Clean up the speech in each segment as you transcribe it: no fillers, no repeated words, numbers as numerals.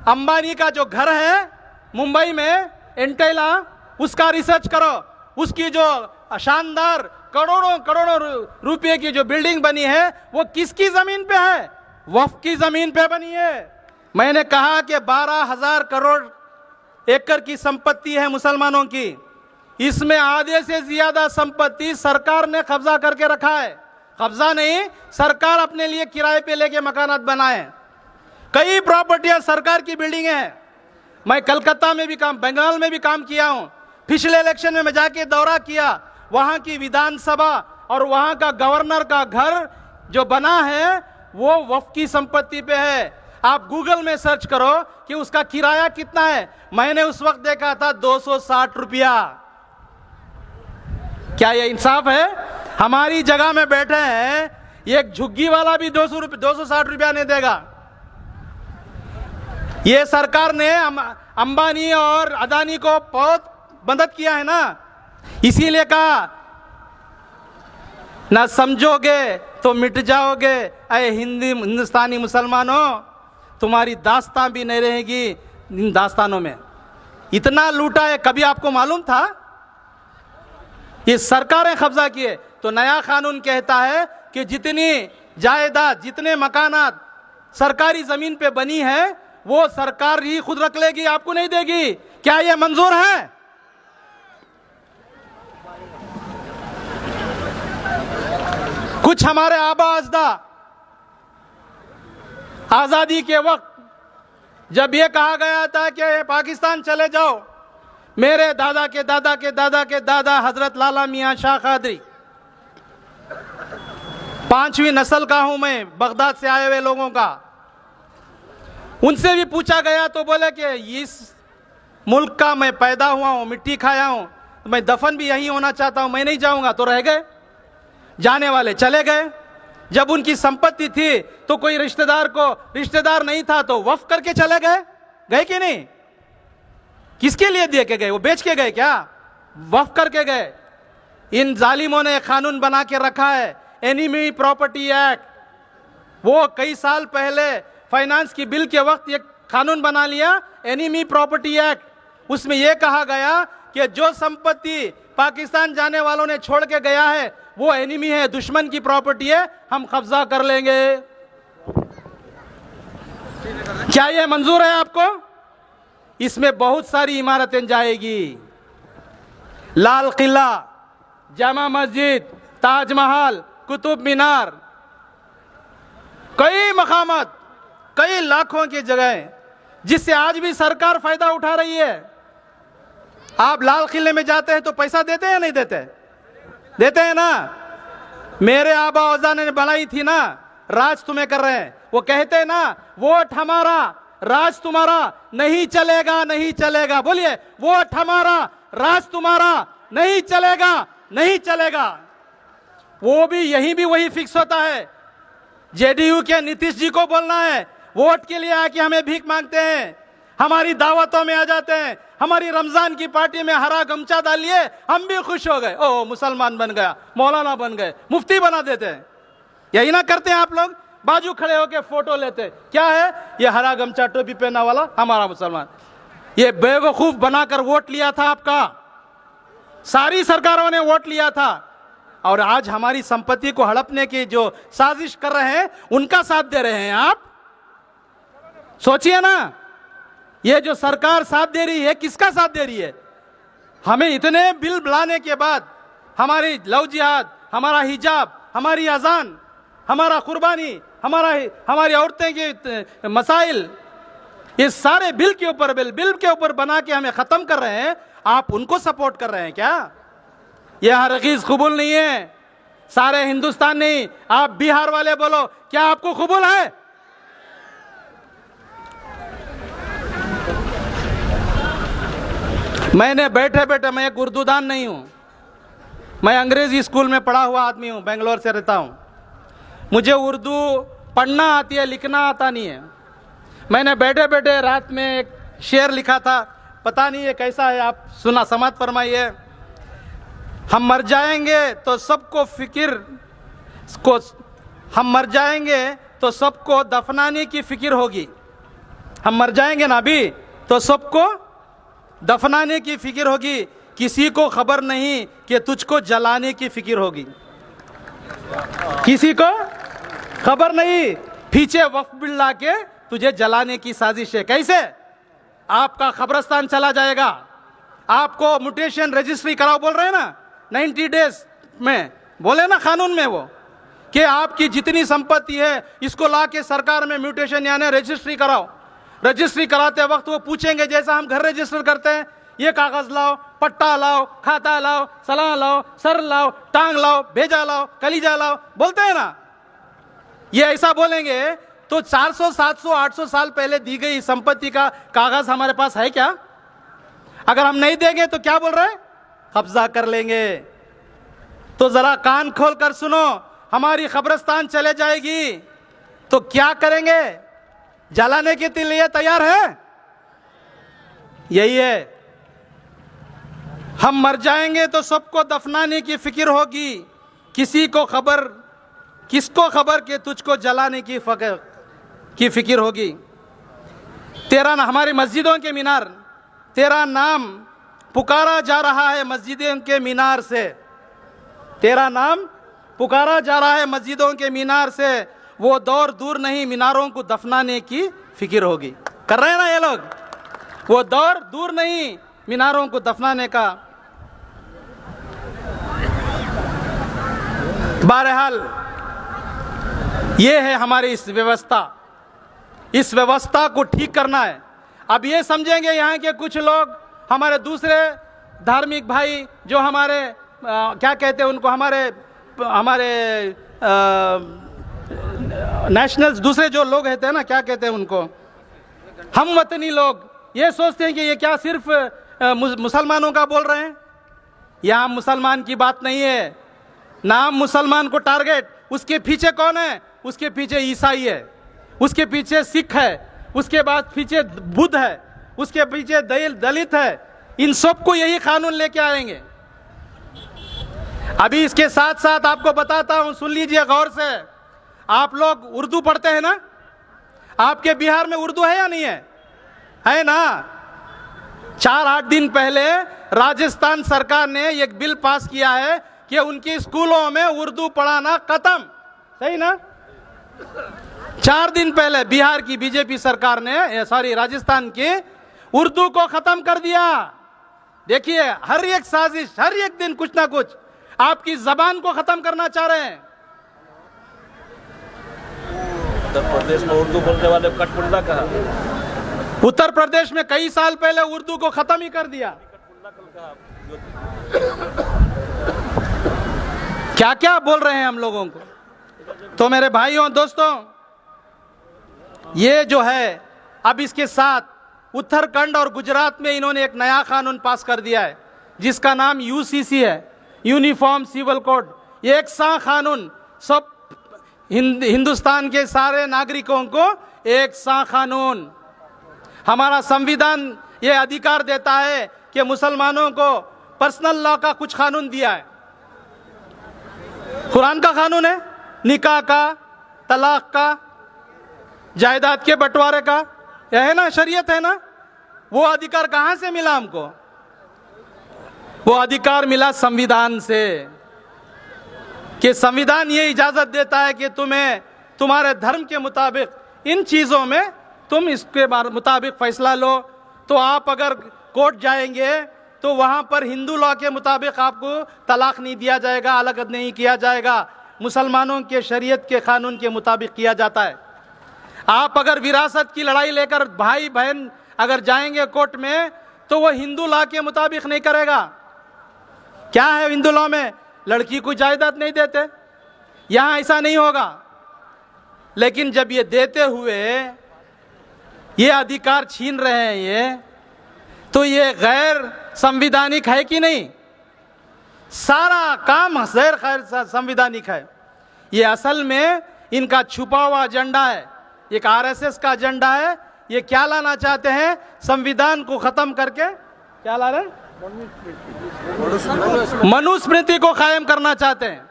अंबानी का जो घर है मुंबई में एंटेला, उसका रिसर्च करो। उसकी जो शानदार करोड़ों करोड़ों रुपए की जो बिल्डिंग बनी है वो किसकी जमीन पे है? वक्फ की जमीन पे बनी है। मैंने कहा कि 12,000 करोड़ एकड़ की संपत्ति है मुसलमानों की, इसमें आधे से ज्यादा संपत्ति सरकार ने कब्जा करके रखा है। कब्जा नहीं, सरकार अपने लिए किराए पे लेके मकानात बनाए। कई प्रॉपर्टियां सरकार की बिल्डिंगें हैं। मैं कलकत्ता में भी काम, बंगाल में भी काम किया हूं। पिछले इलेक्शन में मैं जाके दौरा किया, वहां की विधानसभा और वहां का गवर्नर का घर जो बना है वो वक्फ की संपत्ति पे है। आप गूगल में सर्च करो कि उसका किराया कितना है। मैंने उस वक्त देखा था 260 रुपया। क्या ये इंसाफ है? हमारी जगह में बैठे हैं, एक झुग्गी वाला भी 260 रुपया नहीं देगा। ये सरकार ने अंबानी और अदानी को बहुत मदद किया है ना, इसीलिए कहा ना समझोगे तो मिट जाओगे। ऐ हिंदुस्तानी मुसलमानों, तुम्हारी दास्तान भी नहीं रहेगी इन दास्तानों में। इतना लूटा है, कभी आपको मालूम था? ये सरकारें कब्जा किए। तो नया कानून कहता है कि जितनी जायदाद, जितने मकानात सरकारी जमीन पे बनी है वो सरकार ही खुद रख लेगी, आपको नहीं देगी। क्या ये मंजूर है? कुछ हमारे आबा अजदा आजादी के वक्त जब ये कहा गया था कि पाकिस्तान चले जाओ, मेरे दादा के दादा के दादा के दादा हजरत लाला मियां शाह कादरी, 5वीं नस्ल का हूं मैं, बगदाद से आए हुए लोगों का। उनसे भी पूछा गया तो बोले कि इस मुल्क का मैं पैदा हुआ हूं, मिट्टी खाया हूं, तो मैं दफन भी यहीं होना चाहता हूं, मैं नहीं जाऊंगा। तो रह गए, जाने वाले चले गए। जब उनकी संपत्ति थी तो कोई रिश्तेदार नहीं था तो वक्फ करके चले गए। गए कि नहीं? किसके लिए दे के गए? वो बेच के गए क्या? वक्फ करके गए। इन जालिमों ने कानून बना के रखा है, एनिमी प्रॉपर्टी एक्ट। वो कई साल पहले फाइनेंस की बिल के वक्त ये कानून बना लिया, एनिमी प्रॉपर्टी एक्ट। उसमें यह कहा गया कि जो संपत्ति पाकिस्तान जाने वालों ने छोड़ के गया है वो एनिमी है, दुश्मन की प्रॉपर्टी है, हम कब्जा कर लेंगे। क्या यह मंजूर है आपको? इसमें बहुत सारी इमारतें जाएगी, लाल किला, जामा मस्जिद, ताजमहल, कुतुब मीनार, कई मकामात, कई लाखों की जगह जिससे आज भी सरकार फायदा उठा रही है। आप लाल किले में जाते हैं तो पैसा देते हैं या नहीं देते? देते हैं ना। मेरे आबा अज़ा ने बनाई थी ना, राज तुम्हें कर रहे हैं। वो कहते हैं ना, वोट हमारा राज तुम्हारा, नहीं चलेगा नहीं चलेगा। बोलिए, वोट हमारा राज तुम्हारा, नहीं चलेगा नहीं चलेगा। वो भी यहीं भी वही फिक्स होता है। जेडीयू के नीतीश जी को बोलना है, वोट के लिए आके हमें भीख मांगते हैं, हमारी दावतों में आ जाते हैं, हमारी रमजान की पार्टी में हरा गमछा डालिए, हम भी खुश हो गए, ओ मुसलमान बन गया, मौलाना बन गए, मुफ्ती बना देते हैं। यही ना करते हैं आप लोग? बाजू खड़े होके फोटो लेते, क्या है ये हरा गमछा टोपी पहना वाला हमारा मुसलमान। ये बेवकूफ बनाकर वोट लिया था आपका, सारी सरकारों ने वोट लिया था, और आज हमारी संपत्ति को हड़पने की जो साजिश कर रहे हैं उनका साथ दे रहे हैं आप। सोचिए ना, ये जो सरकार साथ दे रही है, किसका साथ दे रही है? हमें इतने बिल लाने के बाद हमारी लव जिहाद, हमारा हिजाब, हमारी अजान, हमारा कुर्बानी, हमारी औरतें के मसाइल, ये सारे बिल के ऊपर बना के हमें खत्म कर रहे हैं। आप उनको सपोर्ट कर रहे हैं क्या? यह हरगिज़ कबूल नहीं है। सारे हिंदुस्तान नहीं, आप बिहार वाले बोलो, क्या आपको कबूल है? मैंने बैठे बैठे, मैं एक उर्दूदान नहीं हूं, मैं अंग्रेजी स्कूल में पढ़ा हुआ आदमी हूं, बेंगलोर से रहता हूं। मुझे उर्दू पढ़ना आती है, लिखना आता नहीं है। मैंने बैठे बैठे रात में एक शेर लिखा था, पता नहीं ये कैसा है, आप सुना समात फरमाइए। हम मर जाएंगे तो सबको हम मर जाएंगे तो सबको दफनाने की फिक्र होगी, हम मर जाएंगे ना अभी तो सबको दफनाने की फिक्र होगी, किसी को खबर नहीं कि तुझको जलाने की फिक्र होगी। किसी को खबर नहीं, पीछे वक्फ बिल ला के तुझे जलाने की साजिश है। कैसे? आपका कब्रिस्तान चला जाएगा, आपको म्यूटेशन रजिस्ट्री कराओ बोल रहे हैं ना 90 डेज में, बोले ना कानून में वो कि आपकी जितनी संपत्ति है इसको ला के सरकार में म्यूटेशन यानी रजिस्ट्री कराओ। रजिस्ट्री कराते वक्त वो पूछेंगे जैसा हम घर रजिस्टर करते हैं, ये कागज लाओ, पट्टा लाओ, खाता लाओ, सलाह लाओ, सर लाओ, टांग लाओ, भेजा लाओ, कलीजा लाओ, बोलते हैं ना। ये ऐसा बोलेंगे तो 400, 700, 800 साल पहले दी गई संपत्ति का कागज हमारे पास है क्या? अगर हम नहीं देंगे तो क्या बोल रहे हैं? कब्जा कर लेंगे। तो जरा कान खोल कर सुनो, हमारी कब्रिस्तान चले जाएगी तो क्या करेंगे? जलाने के लिए तैयार है? यही है, हम मर जाएंगे तो सबको दफनाने की फिक्र होगी, किसको खबर कि तुझको जलाने की फिक्र होगी। तेरा ना हमारी मस्जिदों के मीनार, तेरा नाम पुकारा जा रहा है मस्जिदों के मीनार से, तेरा नाम पुकारा जा रहा है मस्जिदों के मीनार से, वो दौर दूर नहीं मीनारों को दफनाने की फिक्र होगी। कर रहे हैं ना ये लोग, वो दौर दूर नहीं मीनारों को दफनाने का। बहरहाल ये है हमारी इस व्यवस्था को ठीक करना है। अब ये समझेंगे यहाँ के कुछ लोग, हमारे दूसरे धार्मिक भाई जो हमारे क्या कहते हैं उनको, हमारे नेशनल्स, दूसरे जो लोग रहते हैं ना, क्या कहते हैं उनको, हम वतनी लोग, ये सोचते हैं कि ये क्या सिर्फ मुसलमानों का बोल रहे हैं। यहाँ मुसलमान की बात नहीं है, नाम मुसलमान को टारगेट, उसके पीछे कौन है? उसके पीछे ईसाई है, उसके पीछे सिख है, उसके बाद पीछे बुद्ध है, उसके पीछे दलित है। इन सबको यही कानून लेके आएंगे। अभी इसके साथ साथ आपको बताता हूं, सुन लीजिए गौर से। आप लोग उर्दू पढ़ते हैं ना? आपके बिहार में उर्दू है या नहीं है? है ना? 4-8 दिन पहले राजस्थान सरकार ने एक बिल पास किया है कि उनके स्कूलों में उर्दू पढ़ाना खत्म। सही ना? 4 दिन पहले बिहार की बीजेपी सरकार ने, राजस्थान की, उर्दू को खत्म कर दिया। देखिए, हर एक साजिश, हर एक दिन कुछ ना कुछ आपकी जबान को खत्म करना चाह रहे हैं। उत्तर प्रदेश में उर्दू बोलने वाले कठपुतला कहा। उत्तर प्रदेश में कई साल पहले उर्दू को खत्म ही कर दिया। क्या क्या बोल रहे हैं हम लोगों को। तो मेरे भाइयों दोस्तों, ये जो है, अब इसके साथ उत्तराखंड और गुजरात में इन्होंने एक नया कानून पास कर दिया है जिसका नाम यूसीसी है, यूनिफॉर्म सिविल कोड। एक सा कानून, सब हिंदुस्तान के सारे नागरिकों को एक सा कानून। हमारा संविधान ये अधिकार देता है कि मुसलमानों को पर्सनल लॉ का कुछ कानून दिया है। कुरान का कानून है, निकाह का, तलाक का, जायदाद के बंटवारे का, यह है ना, शरीयत है ना। वो अधिकार कहां से मिला हमको? वो अधिकार मिला संविधान से, कि संविधान ये इजाजत देता है कि तुम्हें तुम्हारे धर्म के मुताबिक इन चीजों में तुम इसके मुताबिक फैसला लो। तो आप अगर कोर्ट जाएंगे तो वहां पर हिंदू लॉ के मुताबिक आपको तलाक नहीं दिया जाएगा, अलग नहीं किया जाएगा, मुसलमानों के शरीयत के कानून के मुताबिक किया जाता है। आप अगर विरासत की लड़ाई लेकर भाई बहन अगर जाएंगे कोर्ट में तो वो हिंदू लॉ के मुताबिक नहीं करेगा। क्या है हिंदू लॉ में? लड़की को जायदाद नहीं देते, यहां ऐसा नहीं होगा। लेकिन जब ये देते हुए ये अधिकार छीन रहे हैं ये, तो ये गैर संविधानिक है कि नहीं? सारा काम गैर संविधानिक है। ये असल में इनका छुपा हुआ एजेंडा है, एक आरएसएस का एजेंडा है। ये क्या लाना चाहते हैं? संविधान को खत्म करके क्या ला रहे हैं? मनुस्मृति को कायम करना चाहते हैं।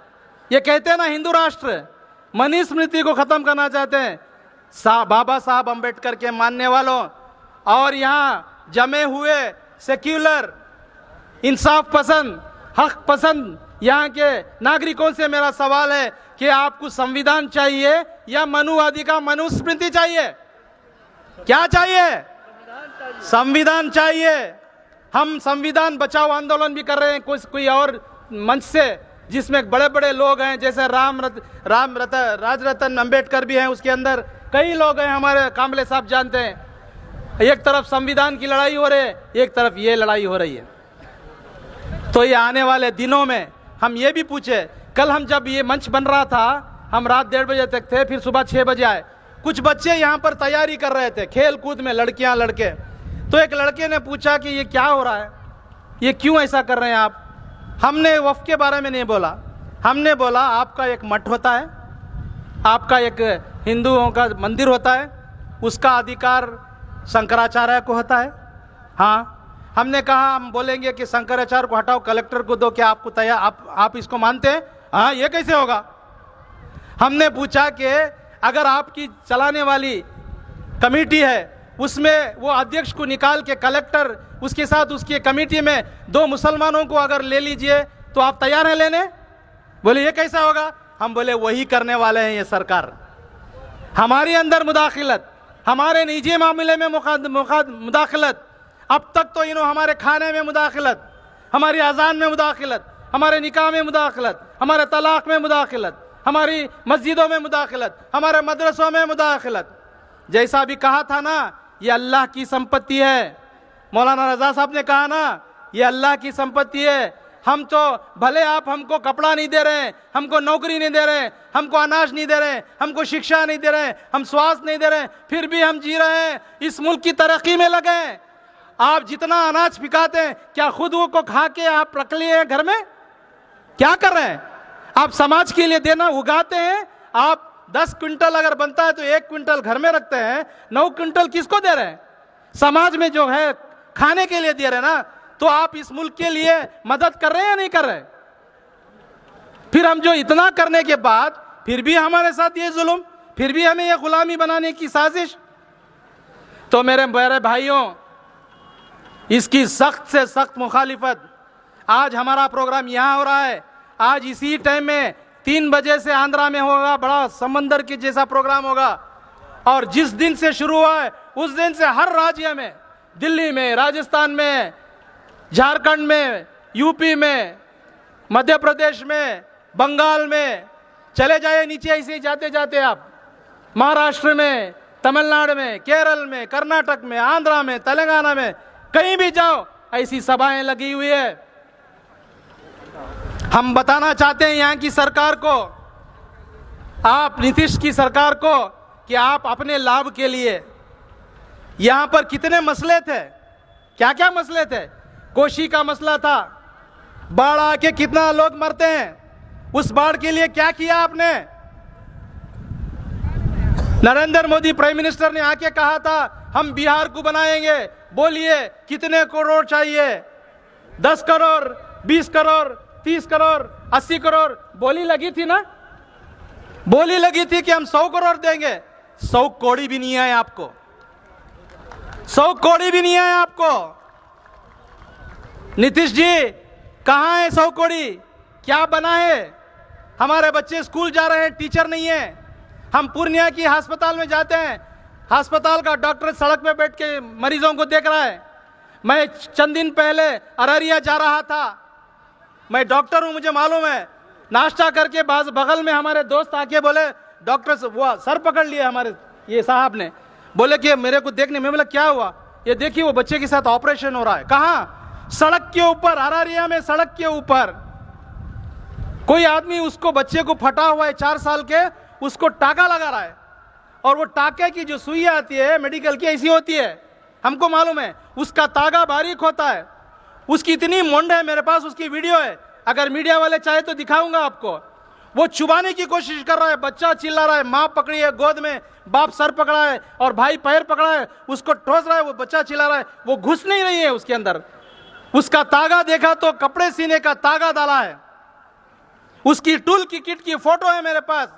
ये कहते हैं ना हिंदू राष्ट्र, मनुस्मृति को खत्म करना चाहते हैं। बाबा साहब अंबेडकर के मानने वालों और यहाँ जमे हुए सेक्युलर, इंसाफ पसंद, हक पसंद यहाँ के नागरिकों से मेरा सवाल है कि आपको संविधान चाहिए या मनुवादी का मनुस्मृति चाहिए? क्या चाहिए? संविधान चाहिए। हम संविधान बचाओ आंदोलन भी कर रहे हैं कोई और मंच से, जिसमें बड़े बड़े लोग हैं, जैसे राजरतन अंबेडकर भी हैं, उसके अंदर कई लोग हैं, हमारे कामले साहब जानते हैं। एक तरफ संविधान की लड़ाई हो रही है, एक तरफ ये लड़ाई हो रही है। तो ये आने वाले दिनों में हम ये भी पूछे, कल हम जब ये मंच बन रहा था, हम रात 1:30 बजे तक थे, फिर सुबह 6 बजे आए। कुछ बच्चे यहाँ पर तैयारी कर रहे थे खेल कूद में, लड़कियाँ लड़के। तो एक लड़के ने पूछा कि ये क्या हो रहा है, ये क्यों ऐसा कर रहे हैं आप? हमने वक्फ के बारे में नहीं बोला, हमने बोला आपका एक मठ होता है, आपका एक हिंदुओं का मंदिर होता है, उसका अधिकार शंकराचार्य को होता है। हाँ, हमने कहा हम बोलेंगे कि शंकराचार्य को हटाओ, कलेक्टर को दो, क्या आपको तैयार, आप इसको मानते हैं? हाँ, ये कैसे होगा? हमने पूछा कि अगर आपकी चलाने वाली कमेटी है, उसमें वो अध्यक्ष को निकाल के कलेक्टर, उसके साथ उसकी कमेटी में 2 मुसलमानों को अगर ले लीजिए तो आप तैयार हैं लेने? बोले ये कैसा होगा? हम बोले वही करने वाले हैं ये सरकार। हमारे अंदर मुदाखिलत, हमारे निजी मामले में मुदाखिलत। अब तक तो इन्होंने हमारे खाने में मुदाखिलत, हमारी अजान में मुदाखिलत, हमारे निकाह में मुदाखिलत, हमारे तलाक में मुदाखिलत, हमारी मस्जिदों में मुदाखिलत, हमारे मदरसों में मुदाखिलत। जैसा भी कहा था ना, ये अल्लाह की संपत्ति है। मौलाना रजा साहब ने कहा ना, ये अल्लाह की संपत्ति है। हम तो भले आप हमको कपड़ा नहीं दे रहे, हमको नौकरी नहीं दे रहे, हमको अनाज नहीं दे रहे, हमको शिक्षा नहीं दे रहे, हम स्वास्थ्य नहीं दे रहे, फिर भी हम जी रहे हैं, इस मुल्क की तरक्की में लगे हैं। आप जितना अनाज पिकाते हैं, क्या खुद वो को खा के आप रख लिए हैं घर में? क्या कर रहे हैं आप? समाज के लिए देना उगाते हैं आप। 10 क्विंटल अगर बनता है तो 1 क्विंटल घर में रखते हैं, 9 क्विंटल किसको दे रहे हैं? समाज में जो है खाने के लिए दे रहे हैं ना। तो आप इस मुल्क के लिए मदद कर रहे हैं या नहीं कर रहे? फिर हम जो इतना करने के बाद फिर भी हमारे साथ ये जुल्म, फिर भी हमें ये गुलामी बनाने की साजिश। तो मेरे भाइयों, इसकी सख्त से सख्त मुखालिफत। आज हमारा प्रोग्राम यहाँ हो रहा है, आज इसी टाइम में 3 बजे से आंध्रा में होगा, बड़ा समंदर के जैसा प्रोग्राम होगा। और जिस दिन से शुरू हुआ है उस दिन से हर राज्य में, दिल्ली में, राजस्थान में, झारखंड में, यूपी में, मध्य प्रदेश में, बंगाल में, चले जाए नीचे ऐसे ही जाते जाते आप, महाराष्ट्र में, तमिलनाडु में, केरल में, कर्नाटक में, आंध्रा में, तेलंगाना में, कहीं भी जाओ ऐसी सभाएं लगी हुई है। हम बताना चाहते हैं यहाँ की सरकार को, आप नीतीश की सरकार को, कि आप अपने लाभ के लिए, यहाँ पर कितने मसले थे, क्या क्या मसले थे? कोशी का मसला था, बाढ़ आके कितना लोग मरते हैं, उस बाढ़ के लिए क्या किया आपने? नरेंद्र मोदी प्राइम मिनिस्टर ने आके कहा था हम बिहार को बनाएंगे, बोलिए कितने करोड़ चाहिए? 10 करोड़, 20 करोड़, 30 करोड़, 80 करोड़ बोली लगी थी ना? बोली लगी थी कि हम 100 करोड़ देंगे। 100 कौड़ी भी नहीं आए आपको, 100 कौड़ी भी नहीं आए आपको। नीतीश जी कहाँ है 100 कौड़ी? क्या बना है? हमारे बच्चे स्कूल जा रहे हैं, टीचर नहीं है। हम पूर्णिया की अस्पताल में जाते हैं, अस्पताल का डॉक्टर सड़क पे बैठ के मरीजों को देख रहा है। मैं चंद दिन पहले अररिया जा रहा था, मैं डॉक्टर हूं, मुझे मालूम है। नाश्ता करके बगल में हमारे दोस्त आके बोले, डॉक्टर से वो सर पकड़ लिए हमारे ये साहब ने, बोले कि मेरे को देखने में। बोला क्या हुआ? ये देखिए वो बच्चे के साथ ऑपरेशन हो रहा है। कहाँ? सड़क के ऊपर, अररिया में सड़क के ऊपर। कोई आदमी उसको, बच्चे को फटा हुआ है 4 साल के, उसको टाका लगा रहा है। और वो टाके की जो सुई आती है मेडिकल की, ऐसी होती है, हमको मालूम है। उसका तागा बारीक होता है, उसकी इतनी मुंड है, मेरे पास उसकी वीडियो है, अगर मीडिया वाले चाहे तो दिखाऊंगा आपको। वो चुबाने की कोशिश कर रहा है, बच्चा चिल्ला रहा है, माँ पकड़ी है गोद में, बाप सर पकड़ा है और भाई पैर पकड़ा है, उसको ठोस रहा है, वो बच्चा चिल्ला रहा है, वो घुस नहीं रही है उसके अंदर। उसका तागा देखा तो कपड़े सीने का तागा डाला है, उसकी टूल की किट की फोटो है मेरे पास।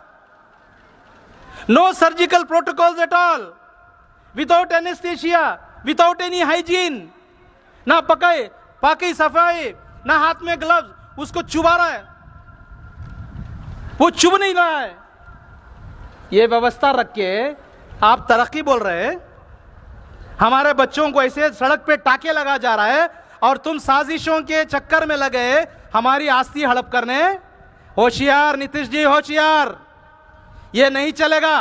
No surgical protocols at all. Without anesthesia, without any hygiene. ना पकाए, पाकी सफाई, ना हाथ में ग्लव्स, उसको चुबा रहा है, वो चुभ नहीं रहा है। ये व्यवस्था रख के आप तरक्की बोल रहे हैं। हमारे बच्चों को ऐसे सड़क पे टाके लगा जा रहा है और तुम साजिशों के चक्कर में लगे हमारी आस्ती हड़प करने। होशियार नीतीश जी, होशियार, ये नहीं चलेगा।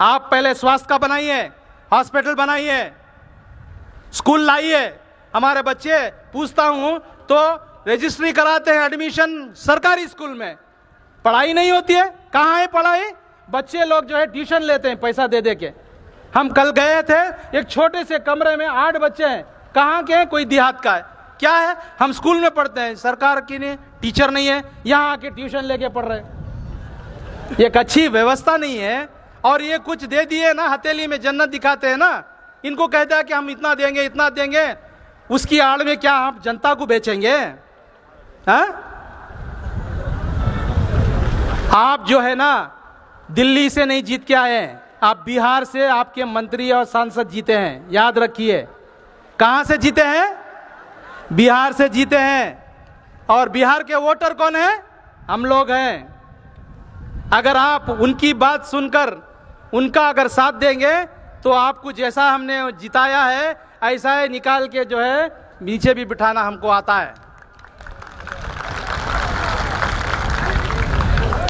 आप पहले स्वास्थ्य का बनाइए, हॉस्पिटल बनाइए, स्कूल लाइए। हमारे बच्चे पूछता हूं तो रजिस्ट्री कराते हैं एडमिशन सरकारी स्कूल में, पढ़ाई नहीं होती है। कहाँ है पढ़ाई? बच्चे लोग जो है ट्यूशन लेते हैं पैसा दे दे के। हम कल गए थे, एक छोटे से कमरे में 8 बच्चे हैं। कहाँ के हैं? कोई देहात का है। क्या है? हम स्कूल में पढ़ते हैं, सरकार की ने टीचर नहीं है, यहाँ आके ट्यूशन लेके पढ़ रहे हैं। एक अच्छी व्यवस्था नहीं है। और ये कुछ दे दिए ना, हथेली में जन्नत दिखाते हैं ना, इनको कहता है कि हम इतना देंगे इतना देंगे, उसकी आड़ में क्या आप जनता को बेचेंगे? हाँ? आप जो है ना दिल्ली से नहीं जीत के आए हैं, आप बिहार से आपके मंत्री और सांसद जीते हैं, याद रखिए। कहां से जीते हैं? बिहार से जीते हैं। और बिहार के वोटर कौन है? हम लोग हैं। अगर आप उनकी बात सुनकर उनका अगर साथ देंगे तो आपको जैसा हमने जिताया है ऐसा ही निकाल के जो है नीचे भी बिठाना हमको आता है।